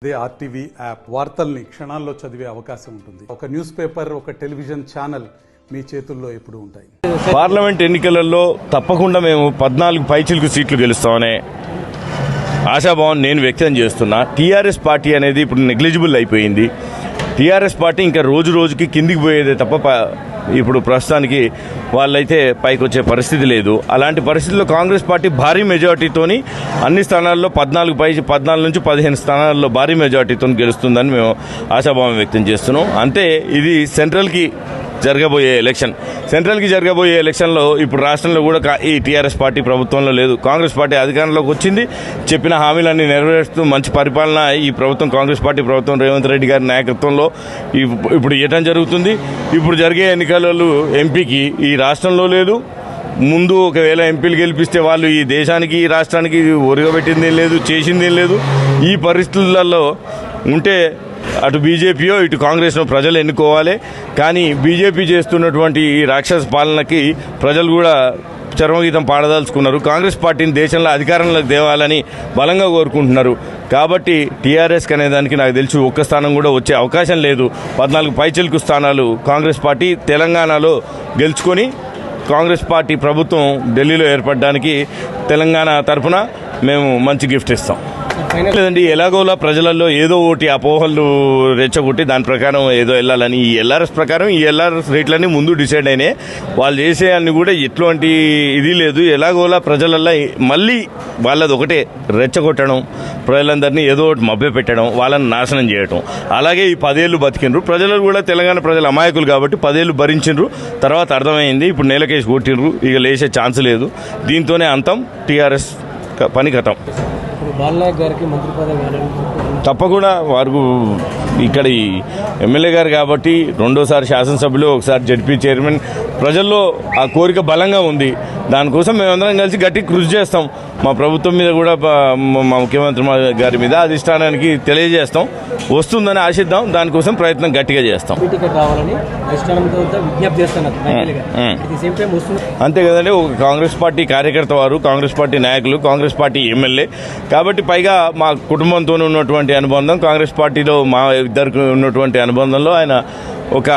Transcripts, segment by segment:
అదే RTV app వార్తల్ని క్షణాల్లో చదివే అవకాశం ఉంటుంది. ఒక న్యూస్ పేపర్, ఒక టెలివిజన్ ఛానల్ మీ చేతుల్లో ఎప్పుడు ఉంటాయి. పార్లమెంట్ ఎన్నికలలో తప్పకుండా మేము 14 పైచిలకు సీట్లు గెలుస్తామనే ఆశాభావం నేను వ్యక్తం చేస్తున్నా. టీఆర్ఎస్ పార్టీ అనేది ఇప్పుడు నెగ్లిజిబుల్ అయిపోయింది. టీఆర్ఎస్ పార్టీ ఇంకా రోజు రోజుకి కిందికి పోయేదే తప్ప ఇప్పుడు ప్రస్తుతానికి వాళ్ళైతే పైకి వచ్చే పరిస్థితి లేదు. అలాంటి పరిస్థితుల్లో కాంగ్రెస్ పార్టీ భారీ మెజార్టీతోని అన్ని స్థానాల్లో 14 నుంచి 15 స్థానాల్లో భారీ మెజార్టీతో గెలుస్తుందని మేము ఆశాభావం వ్యక్తం చేస్తున్నాం. అంతే ఇది సెంట్రల్కి జరగబోయే ఎలక్షన్లో ఇప్పుడు రాష్ట్రంలో కూడా ఈ టీఆర్ఎస్ పార్టీ ప్రభుత్వంలో లేదు. కాంగ్రెస్ పార్టీ అధికారంలోకి వచ్చింది, చెప్పిన హామీలన్నీ నెరవేరుస్తూ మంచి పరిపాలన ఈ ప్రభుత్వం, కాంగ్రెస్ పార్టీ ప్రభుత్వం రేవంత్ రెడ్డి గారి నాయకత్వంలో ఇప్పుడు ఇవ్వటం జరుగుతుంది. ఇప్పుడు జరిగే ఎన్నికలలో ఎంపీకి ఈ రాష్ట్రంలో లేదు. ముందు ఒకవేళ ఎంపీలు గెలిపిస్తే వాళ్ళు ఈ దేశానికి, ఈ రాష్ట్రానికి ఒరగబెట్టిందేం లేదు, చేసిందేం లేదు. ఈ పరిస్థితులలో ఉంటే అటు బీజేపీయో ఇటు కాంగ్రెస్ను ప్రజలు ఎన్నుకోవాలి. కానీ బీజేపీ చేస్తున్నటువంటి ఈ రాక్షస పాలనకి ప్రజలు కూడా చర్మగీతం పాడదలుచుకున్నారు. కాంగ్రెస్ పార్టీని దేశంలో అధికారంలోకి తేవాలని బలంగా కోరుకుంటున్నారు. కాబట్టి టీఆర్ఎస్కి అనేదానికి నాకు తెలిసి ఒక్క స్థానం కూడా వచ్చే అవకాశం లేదు. 14 పైచిలుకు స్థానాలు కాంగ్రెస్ పార్టీ తెలంగాణలో గెలుచుకొని కాంగ్రెస్ పార్టీ ప్రభుత్వం ఢిల్లీలో ఏర్పడడానికి తెలంగాణ తరఫున మేము మంచి గిఫ్ట్ ఇస్తాం. లేదండి, ఎలాగోలా ప్రజలలో ఏదో ఒకటి అపోహలు రెచ్చగొట్టి దాని ప్రకారం ఏదో వెళ్ళాలని ఈ ఎల్ఆర్ఎస్ ప్రకారం ఈ ఎల్ఆర్ఎస్ రేట్లన్నీ ముందు డిసైడ్ అయినాయి. వాళ్ళు చేసే అన్ని కూడా ఎటువంటి ఇది లేదు. ఎలాగోలా ప్రజలల్లో మళ్ళీ వాళ్ళది ఒకటే రెచ్చగొట్టడం, ప్రజలందరినీ ఏదో ఒకటి మభ్య పెట్టడం, వాళ్ళని నాశనం చేయడం. అలాగే ఈ 10 ఏళ్ళు బతికిండ్రు ప్రజలు కూడా. తెలంగాణ ప్రజలు అమాయకులు కాబట్టి 10 ఏళ్ళు భరించిండ్రు. తర్వాత అర్థమైంది, ఇప్పుడు నేలకేసి కొట్టిండ్రు, ఇక లేచే ఛాన్స్ లేదు. దీంతోనే అంతం, టీఆర్ఎస్ పని కథం. తప్పకుండా వారు ఇక్కడ ఈ ఎమ్మెల్యే గారు కాబట్టి, రెండోసారి శాసనసభ్యులు, ఒకసారి జడ్పీ చైర్మన్, ప్రజల్లో ఆ కోరిక బలంగా ఉంది. దానికోసం మేమందరం కలిసి గట్టి కృషి చేస్తాం. మా ప్రభుత్వం మీద కూడా, మా ముఖ్యమంత్రి గారి మీద అధిష్టానానికి తెలియజేస్తాం. వస్తుందని ఆశిద్దాం, దానికోసం ప్రయత్నం గట్టిగా చేస్తాం. అంతే కదండి, ఒక కాంగ్రెస్ పార్టీ కార్యకర్త వారు, కాంగ్రెస్ పార్టీ నాయకులు, కాంగ్రెస్ పార్టీ ఎమ్మెల్యే కాబట్టి, పైగా మా కుటుంబంతో ఉన్నటువంటి అనుబంధం, కాంగ్రెస్ పార్టీలో మా ఇద్దరికి ఉన్నటువంటి అనుబంధంలో ఆయన ఒక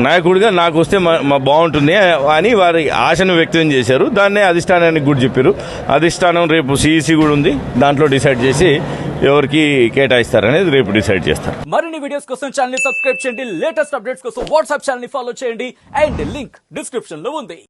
నాయకుడిగా నాకు వస్తే మా బాగుంటుంది అని వారి ఆశను వ్యక్తం చేశారు. దాన్నే అధిష్టానానికి కూడా చెప్పారు. అధిష్టానం రేపు సిఈసి కూడా ఉంది, దాంట్లో డిసైడ్ చేసి ఎవరికి కేటాయిస్తారనేది రేపు డిసైడ్ చేస్తారు. మరిన్ని వీడియోస్ కోసం ఛానల్ ని సబ్స్క్రైబ్ చేయండి. లేటెస్ట్ అప్డేట్స్ కోసం వాట్సాప్ ఛానల్ ని ఫాలో చేయండి. అండ్ లింక్ డిస్క్రిప్షన్ లో ఉంది.